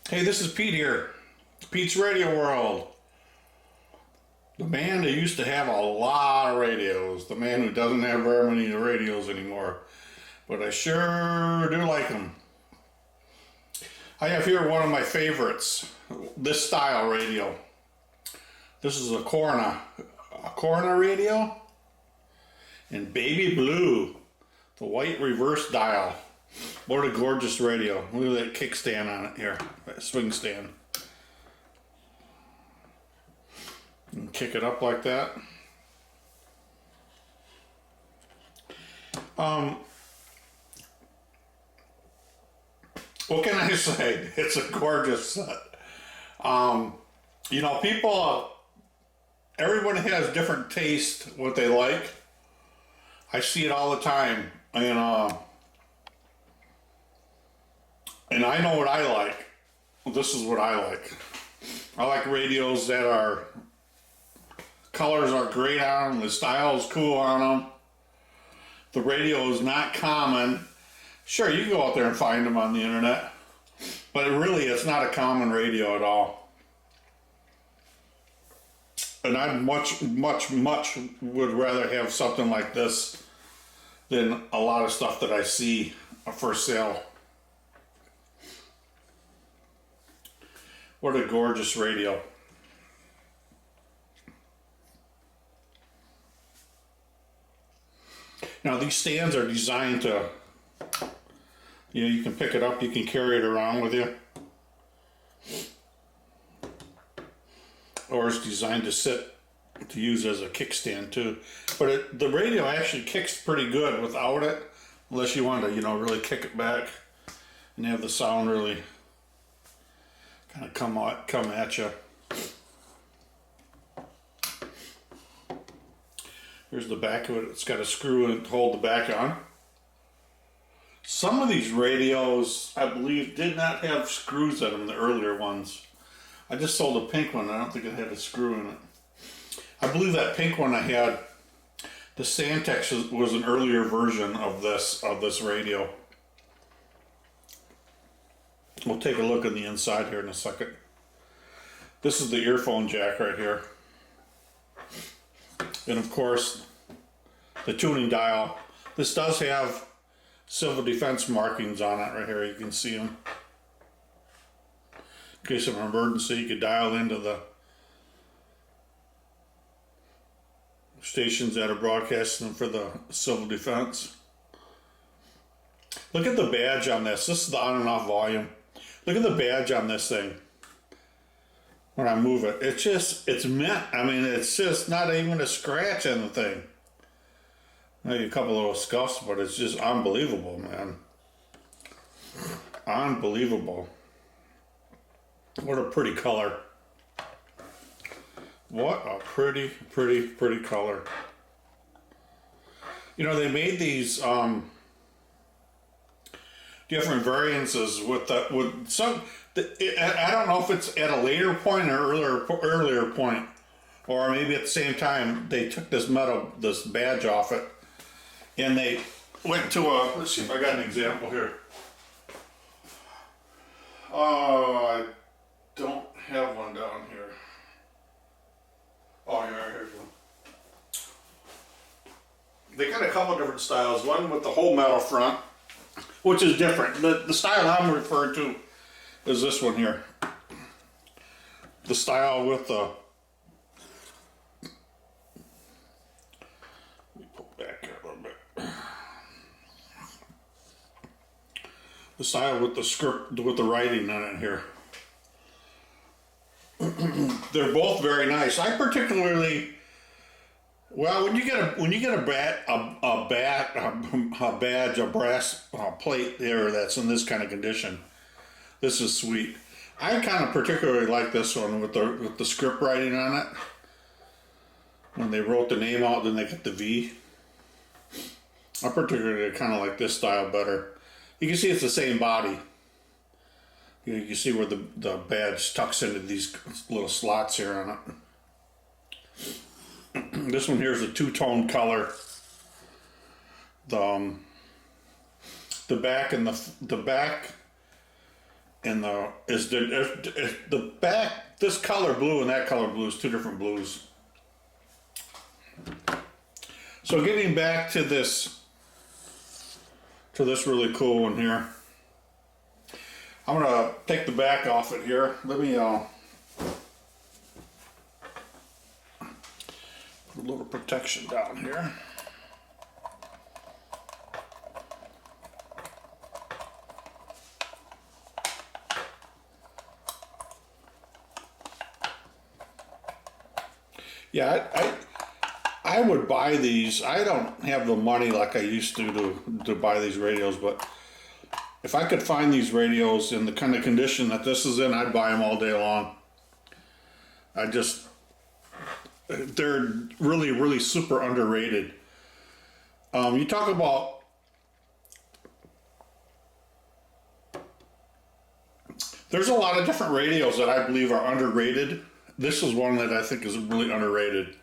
Hey, this is Pete here. Pete's Radio World. The man that used to have a lot of radios. The man who doesn't have very many radios anymore. But I sure do like them. I have here one of my favorites. This style radio. This is a Corna radio. In baby blue. The white reverse dial. What a gorgeous radio. Look at that kickstand on it here. That swing stand. And kick it up like that. What can I say? It's a gorgeous set. You know, people, everyone has different taste, what they like. I see it all the time. And I know what I like. This is what I like. I like radios that are, colors are great on them, the style is cool on them. The radio is not common. Sure, you can go out there and find them on the internet, but it's not a common radio at all. And I much would rather have something like this than a lot of stuff that I see for sale. What a gorgeous radio. Now these stands are designed to, you can pick it up, you can carry it around with you. Or it's designed to to use as a kickstand too. But the radio actually kicks pretty good without it, unless you want to, really kick it back and have the sound really kind of come at you. Here's the back of it. It's got a screw in to hold the back on. Some of these radios, I believe, did not have screws in them, the earlier ones. I just sold a pink one. I don't think it had a screw in it. I believe that pink one I had, the Santex was an earlier version of this radio. We'll take a look in the inside here in a second. This is the earphone jack right here. And of course, the tuning dial. This does have civil defense markings on it right here. You can see them. In case of an emergency, you could dial into the stations that are broadcasting for the civil defense. Look at the badge on this. This is the on and off volume. Look at the badge on this thing. When I move it, it's mint. I mean, it's just not even a scratch on the thing. Maybe a couple little scuffs, but it's just unbelievable, man. Unbelievable. What a pretty color. What a pretty color. They made these different variances with some. I don't know if it's at a later point or earlier point, or maybe at the same time they took this badge off it, and they went to let's see if I got an example here. I don't have one down here. Oh, yeah, here's one. They got a couple different styles. One with the whole metal front, which is different. The style I'm referring to is this one here. The style with the, let me pull back here a little bit. The style with the script, with the writing on it here. They're both very nice. I particularly, well, when you get a badge, a brass plate there that's in this kind of condition, this is sweet. I kind of particularly like this one with the script writing on it. When they wrote the name out, then they get the V. I particularly kind of like this style better. You can see it's the same body. You can see where the badge tucks into these little slots here on it. This one here is a two-tone color. The back and the back And the back, this color blue and that color blue is two different blues. So getting back to this really cool one here. I'm gonna take the back off it here. Let me put a little protection down here. Yeah, I would buy these. I don't have the money like I used to buy these radios, but if I could find these radios in the kind of condition that this is in, I'd buy them all day long. They're really, really super underrated. You talk about, there's a lot of different radios that I believe are underrated. This is one that I think is really underrated.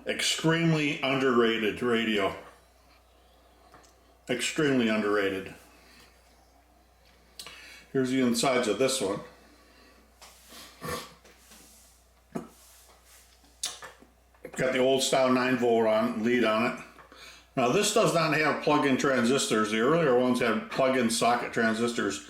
Extremely underrated radio. Extremely underrated. Here's the insides of this one. Got the old style 9-volt lead on it. Now this does not have plug-in transistors. The earlier ones had plug-in socket transistors.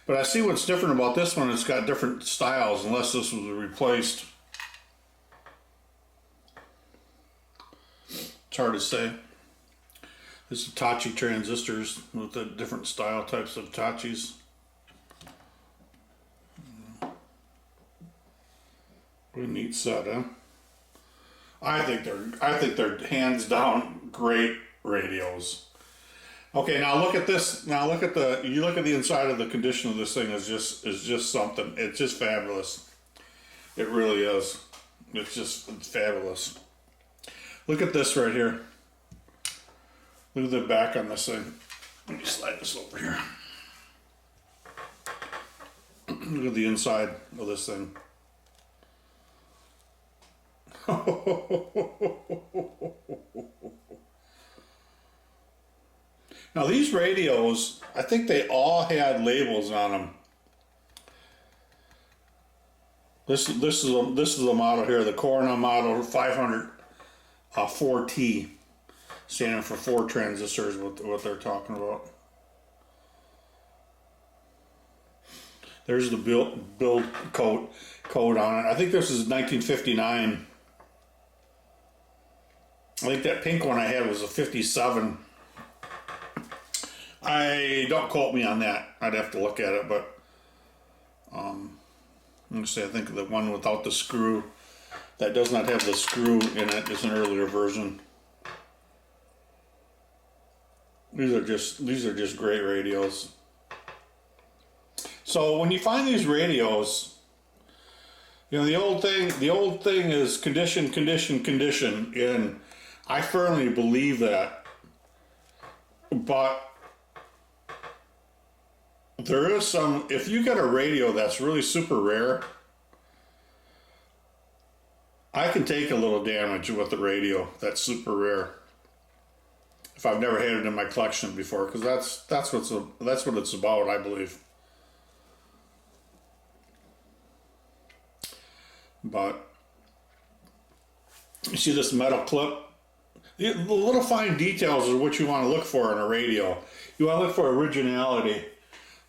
But I see what's different about this one. It's got different styles, unless this was replaced. It's hard to say. This is Hitachi transistors with the different style types of Hitachis. Pretty neat set, huh? I think they're hands down great radios. Okay, now look at this. Now look at the inside of the condition of this thing is just something. It's just fabulous. It really is. It's fabulous. Look at this right here. Look at the back on this thing. Let me slide this over here. Look at the inside of this thing. Now these radios, I think they all had labels on them. This is a model here, the Corona model 500 4T, standing for 4 transistors. What they're talking about. There's the build code on it. I think this is 1959. I think that pink one I had was a 57. Don't quote me on that. I'd have to look at it, but let me say I think the one without the screw, that does not have the screw in it, is an earlier version. These are just great radios. So when you find these radios, you know, the old thing is condition, and I firmly believe that. But there is some, if you get a radio that's really super rare, I can take a little damage with the radio that's super rare if I've never had it in my collection before, because that's what it's about, I believe. But you see this metal clip? The little fine details are what you want to look for in a radio. You want to look for originality.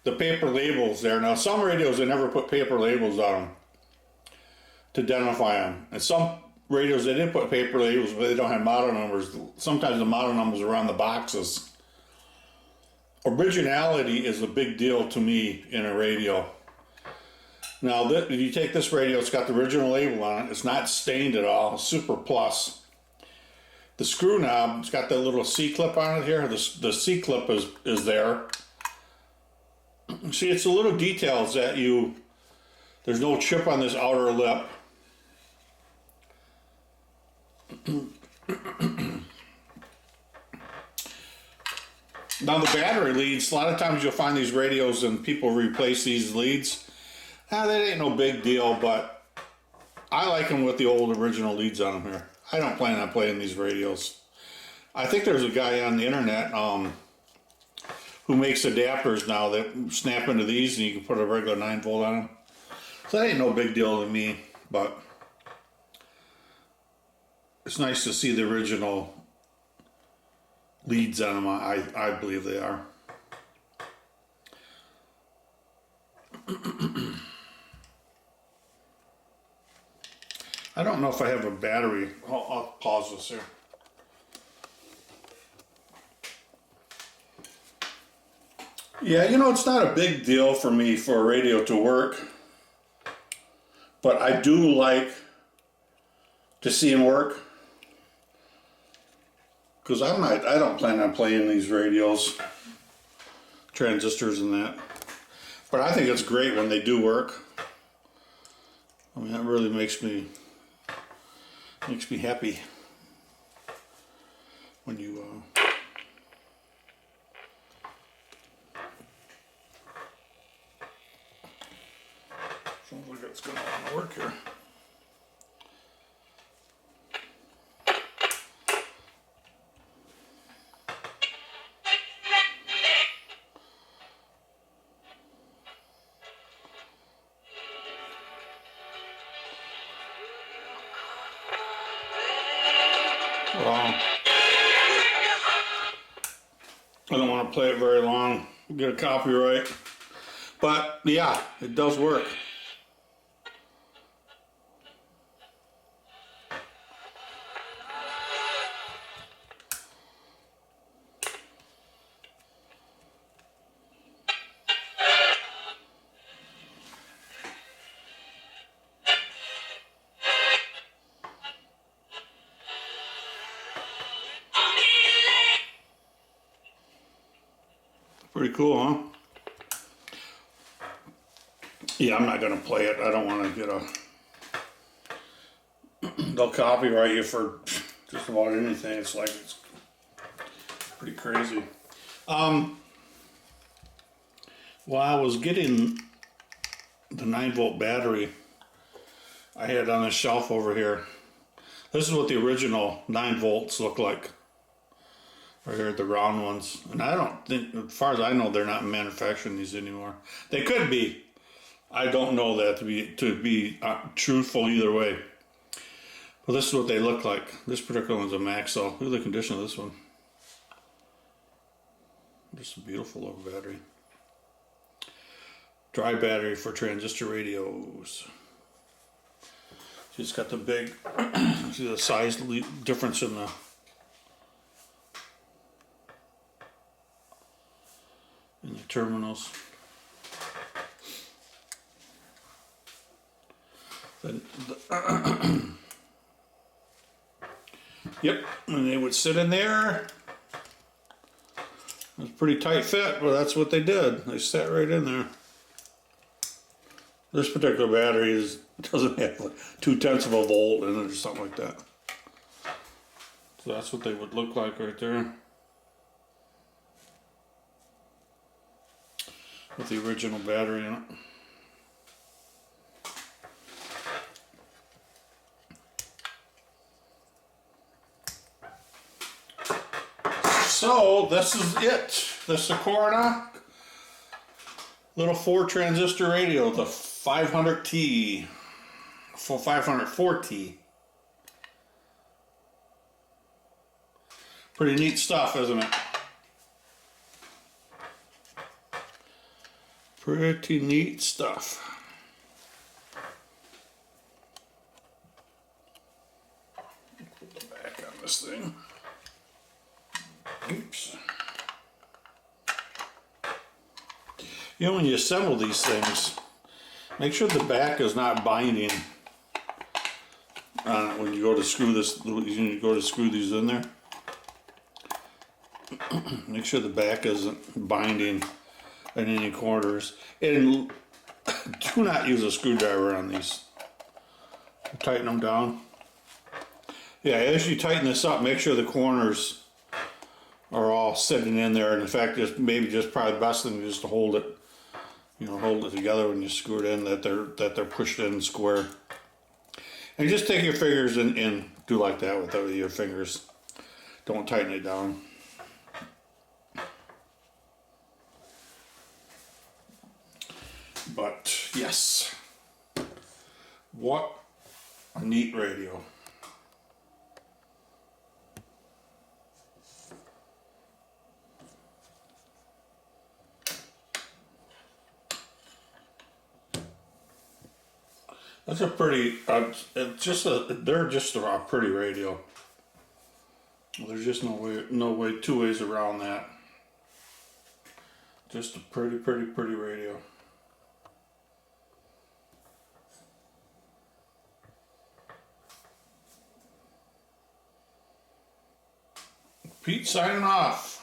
The paper labels there. Now some radios, they never put paper labels on them to identify them. And some radios, they didn't put paper labels, but they don't have model numbers. Sometimes the model numbers are on the boxes. Originality is a big deal to me in a radio. Now, if you take this radio, it's got the original label on it. It's not stained at all. Super plus. The screw knob, it's got that little C-clip on it here. The C-clip is there. See, it's the little details that there's no chip on this outer lip. Now the battery leads, a lot of times you'll find these radios and people replace these leads. That ain't no big deal, but I like them with the old original leads on them here. I don't plan on playing these radios. I think there's a guy on the internet who makes adapters now that snap into these and you can put a regular 9-volt on them. So that ain't no big deal to me, but it's nice to see the original leads on them. I believe they are. I don't know if I have a battery. I'll pause this here. Yeah, you know, it's not a big deal for me for a radio to work, but I do like to see them work, because I don't plan on playing these radios, transistors and that, but I think it's great when they do work. I mean, that really makes me happy when you sounds like it's gonna want to work here. Well, I don't want to play it very long, get a copyright, but yeah, it does work. Pretty cool, huh? Yeah, I'm not gonna play it. I don't want to get they'll copyright you for just about anything. It's like, it's pretty crazy. While I was getting the 9-volt battery, I had on a shelf over here. This is what the original 9 volts look like. Right here, the round ones. And I don't think, as far as I know, they're not manufacturing these anymore. They could be. I don't know that to be truthful either way. Well, this is what they look like. This particular one's a Maxell. Look at the condition of this one. Just a beautiful little battery. Dry battery for transistor radios. It's got the big, see the size difference in the terminals. Yep, and they would sit in there. It was a pretty tight fit, but that's what they did. They sat right in there. This particular battery doesn't have like 0.2 of a volt in it or something like that. So that's what they would look like right there. With the original battery in it. So this is it. This is the Corona little 4 transistor radio, the 500T, 504T. Pretty neat stuff, isn't it? Pretty neat stuff. Put the back on this thing. Oops. You know, when you assemble these things, make sure the back is not binding on it when you go to screw this. When you go to screw these in there, make sure the back isn't binding in any corners, and do not use a screwdriver on these. Tighten them down. Yeah, as you tighten this up, make sure the corners are all sitting in there, and in fact, just probably the best thing is to hold it, hold it together when you screw it in, that they're pushed in square. And just take your fingers and do like that with your fingers. Don't tighten it down. Yes. What a neat radio. That's a pretty, they're just a pretty radio. There's just no way, two ways around that. Just a pretty radio. Pete signing off.